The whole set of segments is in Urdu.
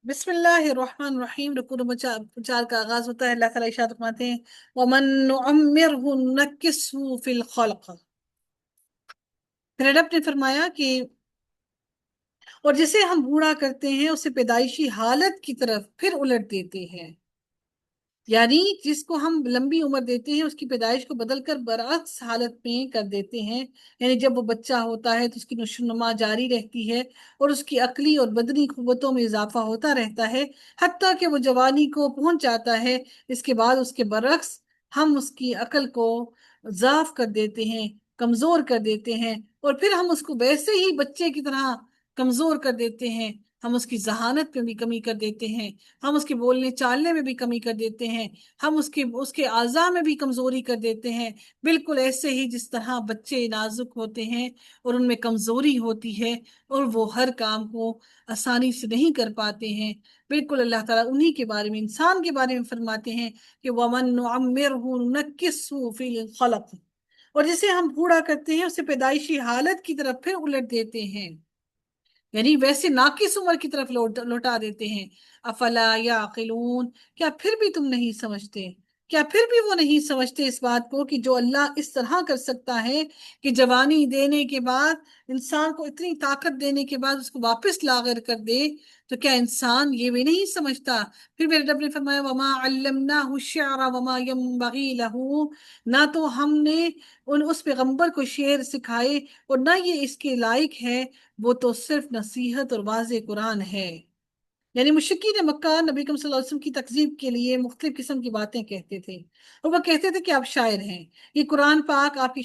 بسم اللہ الرحمن الرحیم۔ رکوع نمبر چار کا آغاز ہوتا ہے۔ اللہ تعالیٰ ارشاد فرماتے ہیں وَمَن نُعَمِّرْهُ نُنَكِّسْهُ فِي الْخَلْقِ۔ پھر رب نے فرمایا کہ اور جسے ہم بوڑھا کرتے ہیں اسے پیدائشی حالت کی طرف پھر الٹ دیتے ہیں، یعنی جس کو ہم لمبی عمر دیتے ہیں اس کی پیدائش کو بدل کر برعکس حالت میں کر دیتے ہیں۔ یعنی جب وہ بچہ ہوتا ہے تو اس کی نشو و نما جاری رہتی ہے اور اس کی عقلی اور بدنی قوتوں میں اضافہ ہوتا رہتا ہے حتیٰ کہ وہ جوانی کو پہنچ جاتا ہے۔ اس کے بعد اس کے برعکس ہم اس کی عقل کو ضعف کر دیتے ہیں، کمزور کر دیتے ہیں، اور پھر ہم اس کو ویسے ہی بچے کی طرح کمزور کر دیتے ہیں۔ ہم اس کی ذہانت پہ بھی کمی کر دیتے ہیں، ہم اس کے بولنے چالنے میں بھی کمی کر دیتے ہیں، ہم اس کے اعضاء میں بھی کمزوری کر دیتے ہیں، بالکل ایسے ہی جس طرح بچے نازک ہوتے ہیں اور ان میں کمزوری ہوتی ہے اور وہ ہر کام کو آسانی سے نہیں کر پاتے ہیں۔ بالکل اللہ تعالیٰ انہی کے بارے میں، انسان کے بارے میں فرماتے ہیں کہ وَمَن نُعَمِّرْهُ نُنَكِّسْهُ فِي الْخَلْقِ، اور جسے ہم بوڑھا کرتے ہیں اسے پیدائشی حالت کی طرف پھر الٹ دیتے ہیں، یعنی ویسے ناقص عمر کی طرف لوٹا دیتے ہیں۔ افلا یعقلون، کیا پھر بھی تم نہیں سمجھتے؟ کیا پھر بھی وہ نہیں سمجھتے اس بات کو کہ جو اللہ اس طرح کر سکتا ہے کہ جوانی دینے کے بعد، انسان کو اتنی طاقت دینے کے بعد اس کو واپس لاغر کر دے، تو کیا انسان یہ بھی نہیں سمجھتا؟ پھر میرے رب نے فرمایا وما علمناہ الشعر وما ينبغي له، نہ تو ہم نے اس پیغمبر کو شعر سکھائے اور نہ یہ اس کے لائق ہے، وہ تو صرف نصیحت اور واضح قرآن ہے۔ یعنی مشرکین مکہ نبی کریم صلی اللہ علیہ وسلم کی تکذیب کے لیے مختلف قسم کی باتیں کہتے تھے، اور وہ کہتے تھے کہ آپ شاعر ہیں، یہ قرآن پاک آپ کی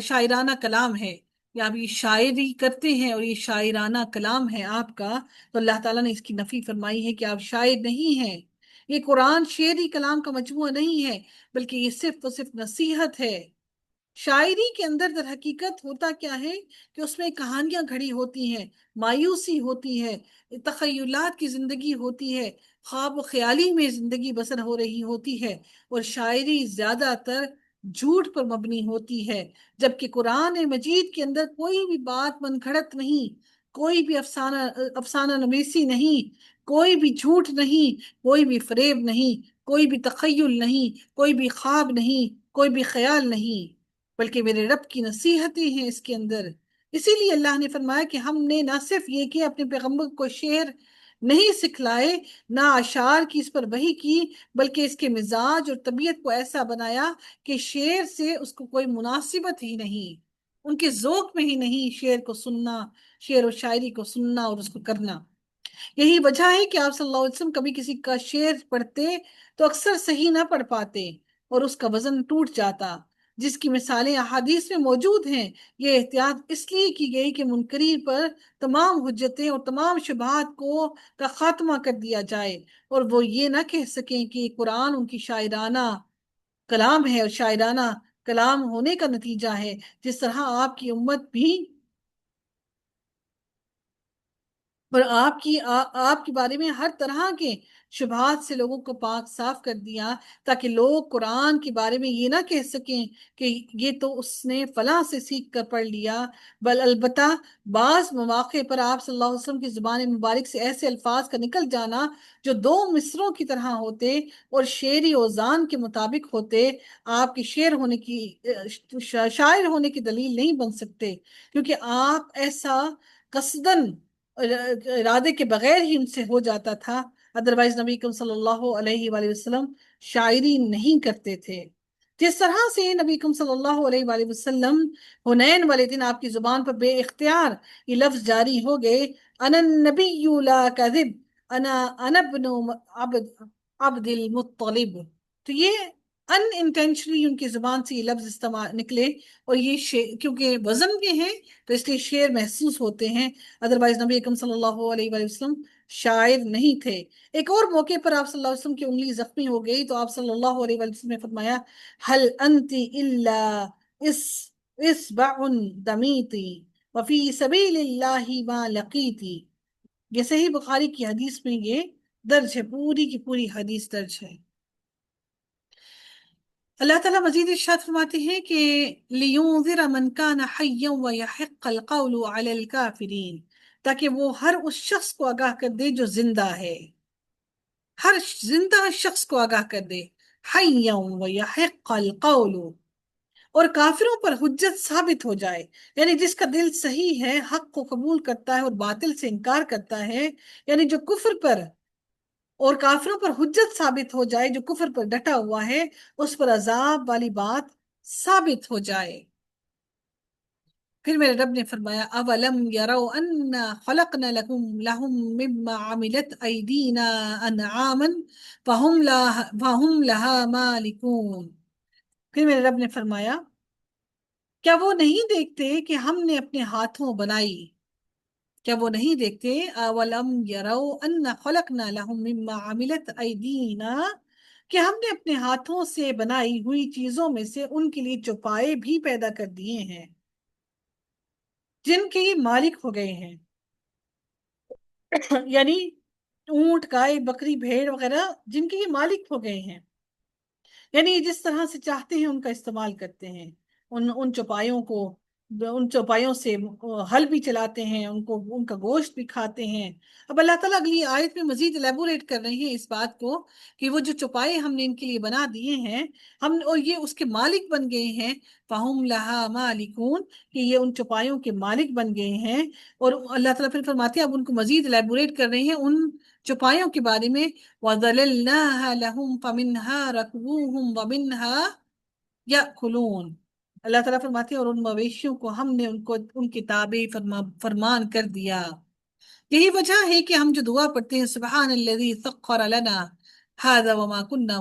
شاعرانہ کلام ہے، یا آپ یہ شاعری کرتے ہیں اور یہ شاعرانہ کلام ہے آپ کا، تو اللہ تعالیٰ نے اس کی نفی فرمائی ہے کہ آپ شاعر نہیں ہیں۔ یہ قرآن شعری کلام کا مجموعہ نہیں ہے، بلکہ یہ صرف و صرف نصیحت ہے۔ شاعری کے اندر در حقیقت ہوتا کیا ہے کہ اس میں کہانیاں گھڑی ہوتی ہیں، مایوسی ہوتی ہے، تخیلات کی زندگی ہوتی ہے، خواب و خیالی میں زندگی بسر ہو رہی ہوتی ہے، اور شاعری زیادہ تر جھوٹ پر مبنی ہوتی ہے، جبکہ قرآن مجید کے اندر کوئی بھی بات من گھڑت نہیں، کوئی بھی افسانہ نویسی نہیں، کوئی بھی جھوٹ نہیں، کوئی بھی فریب نہیں، کوئی بھی تخیل نہیں، کوئی بھی خواب نہیں، کوئی بھی خیال نہیں، بلکہ میرے رب کی نصیحتیں ہیں اس کے اندر۔ اسی لیے اللہ نے فرمایا کہ ہم نے نہ صرف یہ کہ اپنے پیغمبر کو شعر نہیں سکھلائے، نہ اشعار کی اس پر وحی کی، بلکہ اس کے مزاج اور طبیعت کو ایسا بنایا کہ شعر سے اس کو کوئی مناسبت ہی نہیں، ان کے ذوق میں ہی نہیں شعر کو سننا، شعر و شاعری کو سننا اور اس کو کرنا۔ یہی وجہ ہے کہ آپ صلی اللہ علیہ وسلم کبھی کسی کا شعر پڑھتے تو اکثر صحیح نہ پڑھ پاتے اور اس کا وزن ٹوٹ جاتا، جس کی مثالیں احادیث میں موجود ہیں۔ یہ احتیاط اس لیے کی گئی کہ منکرین پر تمام حجتیں اور تمام شبہات کا خاتمہ کر دیا جائے، اور وہ یہ نہ کہہ سکیں کہ قرآن ان کی شاعرانہ کلام ہے اور شاعرانہ کلام ہونے کا نتیجہ ہے، جس طرح آپ کی امت بھی اور آپ کے بارے میں ہر طرح کے شبہات سے لوگوں کو پاک صاف کر دیا، تاکہ لوگ قرآن کے بارے میں یہ نہ کہہ سکیں کہ یہ تو اس نے فلاں سے سیکھ کر پڑھ لیا، بل البتہ بعض مواقع پر آپ صلی اللہ علیہ وسلم کی زبان مبارک سے ایسے الفاظ کا نکل جانا جو دو مصروں کی طرح ہوتے اور شعری اوزان کے مطابق ہوتے، آپ کی شاعر ہونے کی دلیل نہیں بن سکتے، کیونکہ آپ ایسا قصدن ارادے کے بغیر ہی ان سے ہو جاتا تھا، ادروائز نبی کریم صلی اللہ علیہ وآلہ وسلم شاعری نہیں کرتے تھے۔ جس طرح سے نبی کریم صلی اللہ علیہ وآلہ وسلم حنین والے دن آپ کی زبان پر بے اختیار یہ لفظ جاری ہو گئے، انا النبی لا کذب، انا ابن عبد المطلب، تو یہ ان انٹینشنلی ان کی زبان سے یہ لفظ استعمال نکلے، اور یہ کیونکہ وزن کے ہیں تو اس لیے شعر محسوس ہوتے ہیں، ادروائز نبی اکرم صلی اللہ علیہ وآلہ وسلم شاعر نہیں تھے۔ ایک اور موقع پر آپ صلی اللہ علیہ وسلم کی انگلی زخمی ہو گئی تو آپ صلی اللہ علیہ وآلہ وسلم نے فرمایا حل انت الا اس اسبع دمیتی وفی سبیل اللہ ما لقیتی، یہ صحیح بخاری کی حدیث میں یہ درج ہے، پوری کی پوری حدیث درج ہے۔ اللہ تعالیٰ مزید ارشاد فرماتے ہیں کہ لِيُنذِرَ مَنْ كَانَ حَيًّا وَيَحِقَّ الْقَوْلُ عَلَى الْكَافِرِينَ، تاکہ وہ ہر اس شخص کو آگاہ کر دے جو زندہ ہے، ہر زندہ شخص کو آگاہ کر دے، حَيًّا وَيَحِقَّ الْقَوْلُ، اور کافروں پر حجت ثابت ہو جائے، یعنی جس کا دل صحیح ہے، حق کو قبول کرتا ہے اور باطل سے انکار کرتا ہے، یعنی جو کفر پر اور کافروں پر حجت ثابت ہو جائے، جو کفر پر ڈٹا ہوا ہے اس پر عذاب والی بات ثابت ہو جائے۔ پھر میرے رب نے فرمایا اولم یروا انا خلقنا لهم مما عملت ایدینا انعاما فهم لها مالکون۔ پھر میرے رب نے فرمایا کیا وہ نہیں دیکھتے کہ ہم نے اپنے ہاتھوں بنائی، کیا وہ نہیں دیکھتے اولم یروا انا خلقنا لهم مما عملت ایدینا، کہ ہم نے اپنے ہاتھوں سے بنائی ہوئی چیزوں میں سے ان کے لیے چوپائے بھی پیدا کر دیے ہیں جن کے یہ مالک ہو گئے ہیں، یعنی اونٹ گائے بکری بھیڑ وغیرہ جن کے یہ مالک ہو گئے ہیں، یعنی جس طرح سے چاہتے ہیں ان کا استعمال کرتے ہیں، ان چوپایوں کو، ان چوپایوں سے ہل بھی چلاتے ہیں، ان کا گوشت بھی کھاتے ہیں۔ اب اللہ تعالیٰ اگلی آیت میں مزید الیبوریٹ کر رہے ہیں اس بات کو کہ وہ جو چوپائے ہم نے ان کے لیے بنا دیے ہیں، اور یہ اس کے مالک بن گئے ہیں، فَهُمْ لَهَا مَالِكُونَ، کہ یہ ان چوپایوں کے مالک بن گئے ہیں۔ اور اللہ تعالیٰ پھر فرماتے ہیں، اب ان کو مزید الیبوریٹ کر رہے ہیں ان چوپایوں کے بارے میں، وَذَلَلْنَاهَا لَهُمْ فَمِنْهَا رَكُبُوهُمْ وَمِنْهَا يَأْكُلُونَ۔ اللہ تعالیٰ فرماتے ہیں اور ان مویشیوں کو ہم نے ان کی تابع فرمان کر دیا۔ یہی وجہ ہے کہ ہم جو دعا پڑھتے ہیں سبحان الذی سخر لنا هذا وما كنا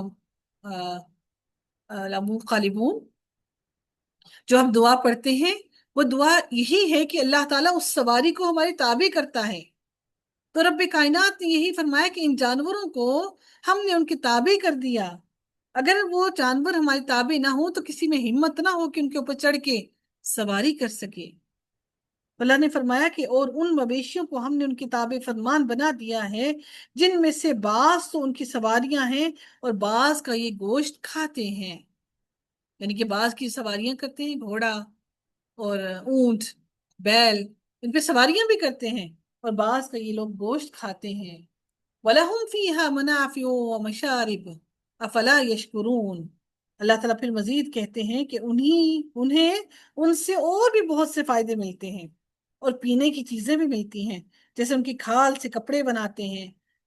له مقرنین، جو ہم دعا پڑھتے ہیں وہ دعا یہی ہے کہ اللہ تعالیٰ اس سواری کو ہماری تابع کرتا ہے۔ تو رب کائنات نے یہی فرمایا کہ ان جانوروں کو ہم نے ان کی تابع کر دیا، اگر وہ جانور ہماری تابع نہ ہو تو کسی میں ہمت نہ ہو کہ ان کے اوپر چڑھ کے سواری کر سکے۔ اللہ نے فرمایا کہ اور ان مویشیوں کو ہم نے ان کی تابع فرمان بنا دیا ہے جن میں سے بعض تو ان کی سواریاں ہیں اور بعض کا یہ گوشت کھاتے ہیں، یعنی کہ بعض کی سواریاں کرتے ہیں، گھوڑا اور اونٹ بیل، ان پہ سواریاں بھی کرتے ہیں، اور بعض کا یہ لوگ گوشت کھاتے ہیں۔ وَلَهُمْ فِيهَا مَنَافِعُ وَمَشَارِبُ أَفَلَا يَشْكُرُونَ۔ اللہ تعالیٰ پھر مزید کہتے ہیں کہ انہیں ان سے اور بھی بہت سے فائدے ملتے ہیں اور پینے کی چیزیں بھی ملتی ہیں، جیسے ان کی کھال سے کپڑے بناتے ہیں،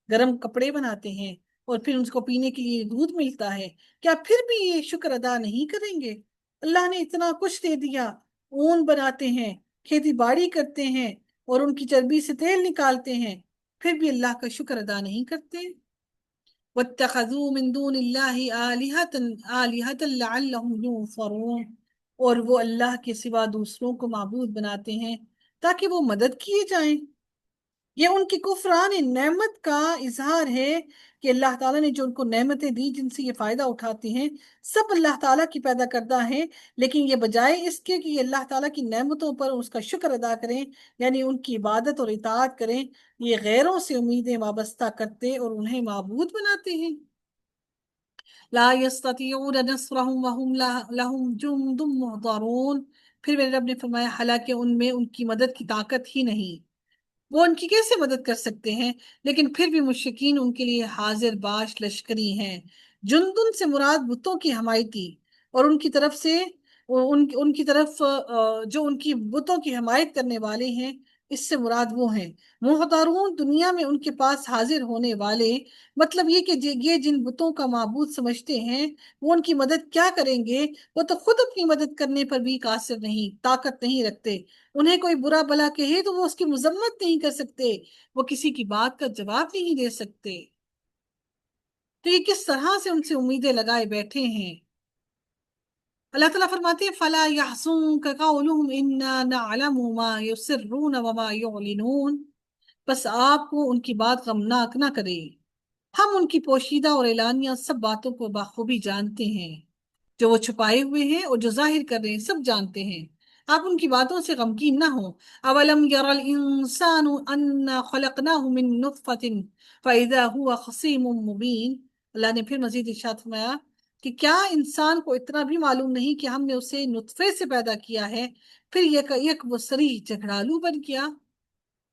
گرم کپڑے بناتے ہیں، اور پھر ان کو پینے کے لیے دودھ ملتا ہے، کیا پھر بھی یہ شکر ادا نہیں کریں گے؟ اللہ نے اتنا کچھ دے دیا، اون بناتے ہیں، کھیتی باڑی کرتے ہیں اور ان کی چربی سے تیل نکالتے ہیں، پھر بھی اللہ کا شکر ادا نہیں کرتے۔ وَاتَّخَذُوا مِن دُونِ اللَّهِ آلِهَةً لَعَلَّهُمْ يُنصَرُونَ، اور وہ اللہ کے سوا دوسروں کو معبود بناتے ہیں تاکہ وہ مدد کیے جائیں۔ یہ ان کی کفران نعمت کا اظہار ہے کہ اللہ تعالیٰ نے جو ان کو نعمتیں دی جن سے یہ فائدہ اٹھاتے ہیں سب اللہ تعالیٰ کی پیدا کردہ ہیں، لیکن یہ بجائے اس کے کہ یہ اللہ تعالیٰ کی نعمتوں پر اس کا شکر ادا کریں، یعنی ان کی عبادت اور اطاعت کریں، یہ غیروں سے امیدیں وابستہ کرتے اور انہیں معبود بناتے ہیں۔ لا يستطيعون نصرهم وهم لهم جند محضرون۔ پھر میرے رب نے فرمایا حالانکہ ان میں ان کی مدد کی طاقت ہی نہیں، وہ ان کی کیسے مدد کر سکتے ہیں، لیکن پھر بھی مشرکین ان کے لیے حاضر باش لشکری ہیں۔ جندن سے مراد بتوں کی حمایتی، اور ان کی طرف سے ان کی طرف جو ان کی بتوں کی حمایت کرنے والے ہیں، اس سے مراد وہ ہیں محتارون، دنیا میں ان کے پاس حاضر ہونے والے، مطلب یہ کہ یہ جن بتوں کا معبود سمجھتے ہیں وہ ان کی مدد کیا کریں گے، وہ تو خود اپنی مدد کرنے پر بھی قاصر نہیں، طاقت نہیں رکھتے، انہیں کوئی برا بلا کہے تو وہ اس کی مذمت نہیں کر سکتے، وہ کسی کی بات کا جواب نہیں دے سکتے۔ تو یہ کس طرح سے ان سے امیدیں لگائے بیٹھے ہیں۔ اللہ تعالیٰ فرماتے ہیں فَلَا يَحْزُنكَ قَوْلُهُمْ إِنَّا نَعْلَمُ مَا يُسِرُّونَ وَمَا يُعْلِنُونَ، بس آپ کو ان کی بات غمناک نہ کرے، ہم ان کی پوشیدہ اور اعلانیہ سب باتوں کو بخوبی جانتے ہیں، جو وہ چھپائے ہوئے ہیں اور جو ظاہر کر رہے ہیں سب جانتے ہیں، آپ ان کی باتوں سے غمگین نہ ہوں۔ اولم یر الانسان انا خلقناہ من نطفۃ فاذا هو خصیم مبین۔ اللہ نے پھر مزید ارشاد فرمایا کہ کیا انسان کو اتنا بھی معلوم نہیں کہ ہم نے اسے نطفے سے پیدا کیا ہے، پھر یک یک وہ صریح جھگڑالو بن گیا۔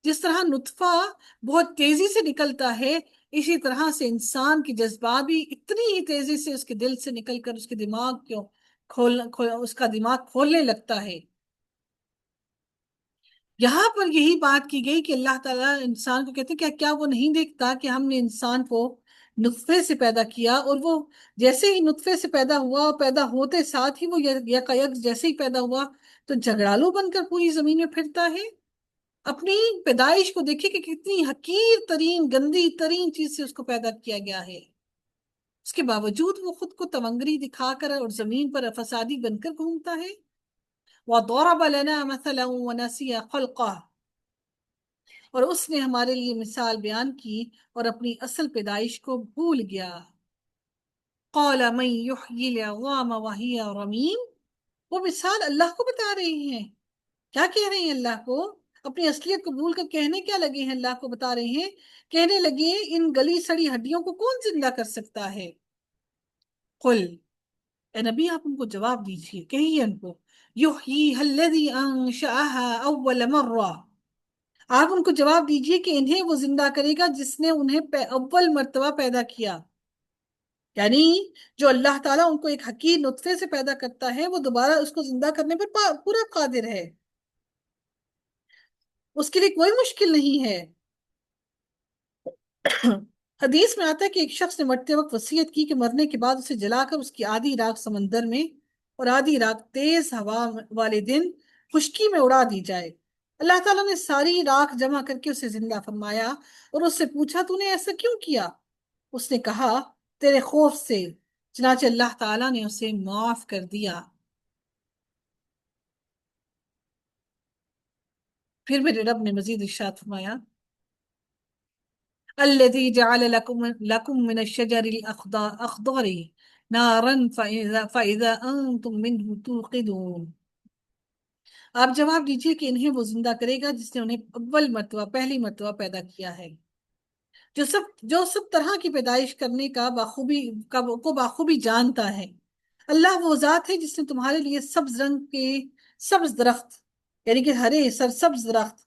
جس طرح نطفہ بہت تیزی سے نکلتا ہے، اسی طرح سے انسان کی جذبات بھی اتنی ہی تیزی سے اس کے دل سے نکل کر اس کے دماغ کو اس کا دماغ کھولنے لگتا ہے۔ یہاں پر یہی بات کی گئی کہ اللہ تعالیٰ انسان کو کہتے ہیں کیا وہ نہیں دیکھتا کہ ہم نے انسان کو نطفے سے پیدا کیا، اور وہ جیسے ہی نطفے سے پیدا ہوا، پیدا ہوتے ساتھ ہی وہ یکایک جیسے ہی پیدا ہوا تو جھگڑالو بن کر پوری زمین میں پھرتا ہے۔ اپنی پیدائش کو دیکھیں کہ کتنی حقیر ترین گندی ترین چیز سے اس کو پیدا کیا گیا ہے، اس کے باوجود وہ خود کو تمنگری دکھا کر اور زمین پر فسادی بن کر گھومتا ہے۔ وَضَرَبَ لَنَا مَثَلًا وَنَسِيَ خَلْقَهُ، اور اس نے ہمارے لیے مثال بیان کی اور اپنی اصل پیدائش کو بھول گیا۔ قَالَ مَن يُحْيِي الْعِظَامَ وَهِيَ رَمِيمٌ، وہ مثال اللہ کو بتا رہے ہیں۔ کیا کہہ رہے ہیں اللہ کو؟ اپنی اصلیت کو بھول کر کہنے کیا لگے ہیں؟ اللہ کو بتا رہے ہیں، کہنے لگے ان گلی سڑی ہڈیوں کو کون زندہ کر سکتا ہے؟ قل، اے نبی آپ ان کو جواب دیجئے، کہیے ان کو، یحییھا الذی انشأھا اول مرہ، آپ ان کو جواب دیجئے کہ انہیں وہ زندہ کرے گا جس نے انہیں اول مرتبہ پیدا کیا۔ یعنی جو اللہ تعالیٰ ان کو ایک حقیر نطفے سے پیدا کرتا ہے، وہ دوبارہ اس کو زندہ کرنے پر پورا قادر ہے، اس کے لیے کوئی مشکل نہیں ہے۔ حدیث میں آتا ہے کہ ایک شخص نے مرتے وقت وصیت کی کہ مرنے کے بعد اسے جلا کر اس کی آدھی راکھ سمندر میں اور آدھی راکھ تیز ہوا والے دن خشکی میں اڑا دی جائے۔ اللہ تعالیٰ نے ساری راکھ جمع کر کے اسے زندہ فرمایا اور اس سے پوچھا تو نے ایسا کیوں کیا؟ اس نے کہا تیرے خوف سے، چنانچہ اللہ تعالیٰ نے اسے معاف کر دیا۔ پھر میرے رب نے مزید ارشاد فرمایا، الذي جعل لكم من الشجر الأخضر نارا فإذا أنتم منه توقدون، آپ جواب دیجئے کہ انہیں وہ زندہ کرے گا جس نے انہیں اول مرتبہ پہلی مرتبہ پیدا کیا ہے، جو سب طرح کی پیدائش کرنے کا بخوبی جانتا ہے۔ اللہ وہ ذات ہے جس نے تمہارے لیے سبز رنگ کے سبز درخت، یعنی کہ ہرے سرسبز درخت،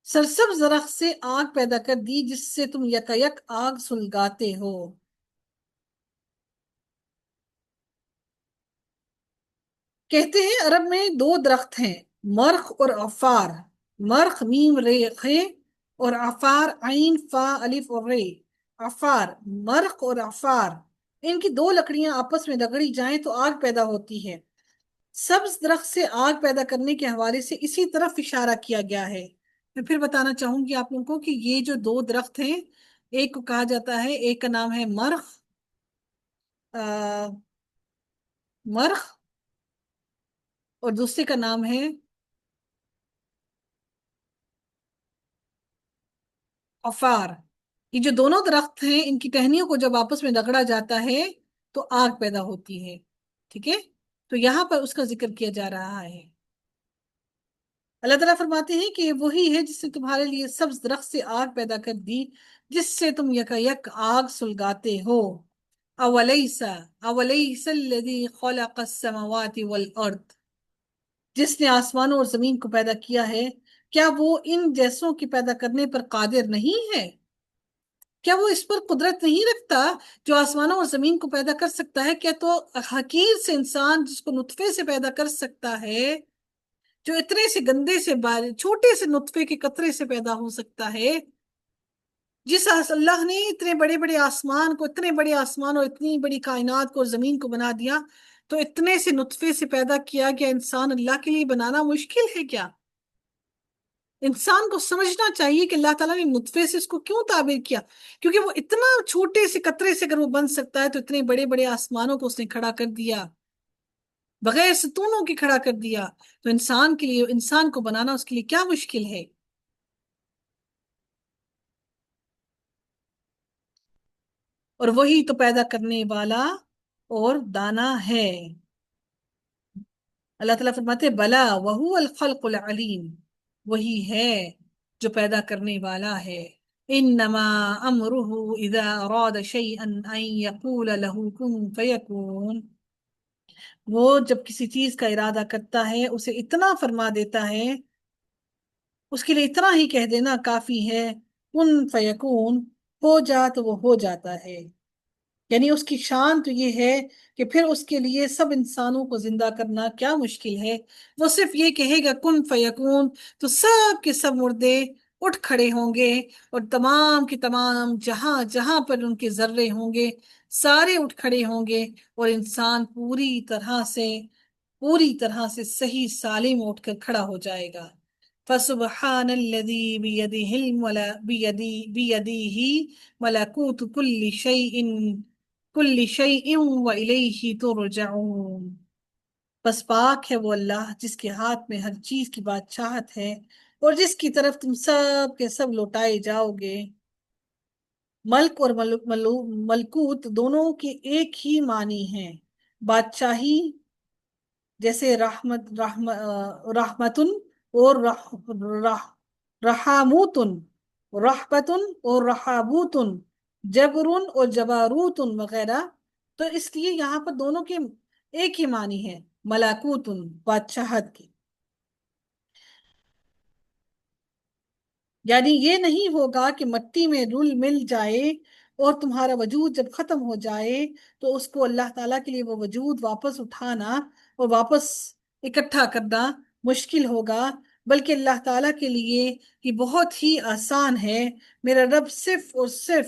سرسبز درخت سے آگ پیدا کر دی جس سے تم یکایک آگ سلگاتے ہو۔ کہتے ہیں عرب میں دو درخت ہیں، مرخ اور عفار، مرخ میم رے خے اور عفار عین فا الف اور رے، عفار، مرخ اور عفار، ان کی دو لکڑیاں آپس میں رگڑی جائیں تو آگ پیدا ہوتی ہے۔ سبز درخت سے آگ پیدا کرنے کے حوالے سے اسی طرف اشارہ کیا گیا ہے۔ میں پھر بتانا چاہوں گی آپ لوگوں کو کہ یہ جو دو درخت ہیں، ایک کو کہا جاتا ہے، ایک کا نام ہے مرخ، مرخ، اور دوسرے کا نام ہے عفار۔ یہ جو دونوں درخت ہیں ان کی ٹہنیوں کو جب آپس میں رگڑا جاتا ہے تو آگ پیدا ہوتی ہے، ٹھیک ہے؟ تو یہاں پر اس کا ذکر کیا جا رہا ہے۔ اللہ تعالیٰ فرماتے ہیں کہ وہی ہے جس نے تمہارے لیے سبز درخت سے آگ پیدا کر دی جس سے تم یکایک آگ سلگاتے ہو۔ اولیس الذی خلق السماوات والارض، جس نے آسمانوں اور زمین کو پیدا کیا ہے، کیا وہ ان جیسوں کی پیدا کرنے پر قادر نہیں ہے؟ کیا وہ اس پر قدرت نہیں رکھتا جو آسمانوں اور زمین کو پیدا کر سکتا ہے؟ کیا تو حقیر سے انسان جس کو نطفے سے پیدا کر سکتا ہے، جو اتنے سے گندے سے چھوٹے سے نطفے کے قطرے سے پیدا ہو سکتا ہے، جس اللہ نے اتنے بڑے بڑے آسمان کو، اتنے بڑے آسمان اور اتنی بڑی کائنات کو اور زمین کو بنا دیا، تو اتنے سے نطفے سے پیدا کیا گیا انسان اللہ کے لیے بنانا مشکل ہے کیا؟ انسان کو سمجھنا چاہیے کہ اللہ تعالیٰ نے نطفے سے اس کو کیوں تعبیر کیا، کیونکہ وہ اتنا چھوٹے سے قطرے سے اگر وہ بن سکتا ہے تو اتنے بڑے بڑے آسمانوں کو اس نے کھڑا کر دیا، بغیر ستونوں کے کھڑا کر دیا، تو انسان کے لیے، انسان کو بنانا اس کے لیے کیا مشکل ہے؟ اور وہی تو پیدا کرنے والا اور دانا ہے۔ اللہ تعالیٰ فرماتے بلا وہو الخلق العلیم، وہی ہے جو پیدا کرنے والا ہے انما امره اذا اراد شيئا ان يقول له كن فيكون، وہ جب کسی چیز کا ارادہ کرتا ہے اسے اتنا فرما دیتا ہے، اس کے لیے اتنا ہی کہہ دینا کافی ہے، کن فیکون، ہو جا تو وہ ہو جاتا ہے۔ یعنی اس کی شان تو یہ ہے کہ پھر اس کے لیے سب انسانوں کو زندہ کرنا کیا مشکل ہے، وہ صرف یہ کہے گا کن فیکون، تو سب کے سب مردے اٹھ کھڑے ہوں گے، اور تمام کے تمام جہاں جہاں پر ان کے ذرے ہوں گے سارے اٹھ کھڑے ہوں گے، اور انسان پوری طرح سے صحیح سالم اٹھ کر کھڑا ہو جائے گا۔ فسبحان الذي بيده ملكوت كل شيء وإليه ترجعون۔ بس پاک ہے وہ اللہ جس کے ہاتھ میں ہر چیز کی بادشاہت ہے، اور جس کی طرف تم سب کے سب لوٹائے جاؤ گے۔ ملک اور ملکوت دونوں کے ایک ہی معنی ہیں۔ بادشاہی جیسے رحمتن اور رحاموتن، رحبتن اور رحابوتن، جبرن اور جباروتن وغیرہ، تو اس لیے یہاں پر دونوں کے ایک ہی معنی ہے، ملاکوتن بادشاہت کی۔ یعنی یہ نہیں ہوگا کہ مٹی میں رل مل جائے اور تمہارا وجود جب ختم ہو جائے تو اس کو اللہ تعالیٰ کے لیے وہ وجود واپس اٹھانا اور واپس اکٹھا کرنا مشکل ہوگا، بلکہ اللہ تعالیٰ کے لیے یہ بہت ہی آسان ہے۔ میرا رب صرف اور صرف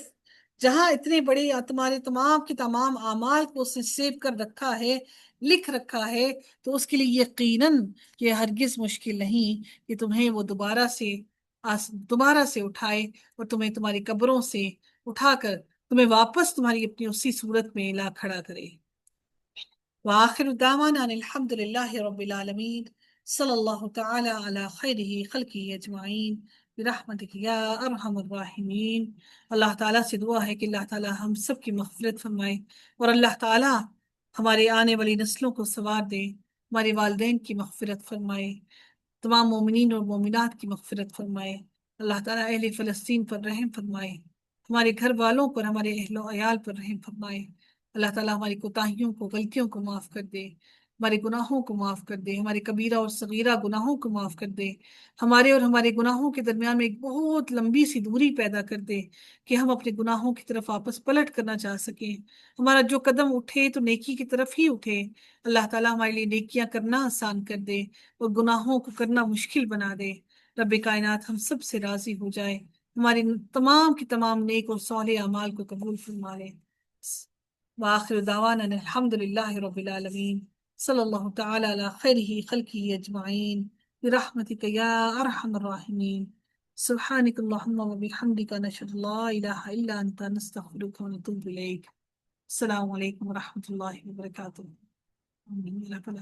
جہاں اتنے بڑے تمہارے تمام کے تمام اعمال کو اس نے سیو کر رکھا ہے، لکھ رکھا ہے، تو اس کے لیے یقیناً یہ ہرگز مشکل نہیں کہ تمہیں وہ دوبارہ سے اٹھائے، اور تمہیں تمہاری قبروں سے اٹھا کر تمہیں واپس تمہاری اپنی اسی صورت میں لا کھڑا کرے۔ وآخر دعوانا ان الحمد للہ رب العالمین، صلی اللہ تعالی علی خیرہ خلقہ اجمعین برحمتک یا ارحم الراحمین۔ اللہ تعالیٰ سے دعا ہے کہ اللہ تعالیٰ ہم سب کی مغفرت فرمائے، اور اللہ تعالیٰ ہمارے آنے والی نسلوں کو سنوار دے، ہمارے والدین کی مغفرت فرمائے، تمام مومنین اور مومنات کی مغفرت فرمائے۔ اللہ تعالیٰ اہل فلسطین پر رحم فرمائے، ہمارے گھر والوں پر، ہمارے اہل و عیال پر رحم فرمائے۔ اللہ تعالیٰ ہماری کوتاہیوں کو، غلطیوں کو معاف کر دے، ہمارے گناہوں کو معاف کر دے، ہمارے کبیرہ اور صغیرہ گناہوں کو معاف کر دے، ہمارے اور ہمارے گناہوں کے درمیان میں ایک بہت لمبی سی دوری پیدا کر دے کہ ہم اپنے گناہوں کی طرف واپس پلٹ کرنا چاہ سکیں، ہمارا جو قدم اٹھے تو نیکی کی طرف ہی اٹھے۔ اللہ تعالیٰ ہمارے لیے نیکیاں کرنا آسان کر دے اور گناہوں کو کرنا مشکل بنا دے۔ رب کائنات ہم سب سے راضی ہو جائے، ہماری تمام کی تمام نیک اور صالح اعمال کو قبول فرما لے۔ وآخر دعوانا ان الحمد للہ رب العالمین، صلی اللہ تعالی علی خیرہ خلقہ اجمعین برحمتک یا ارحم الراحمین۔ سبحانک اللہم وبحمدک، نشہد لا الہ الا انت، نستغفرک ونتوب الیک۔ السلام علیکم ورحمۃ اللہ وبرکاتہ۔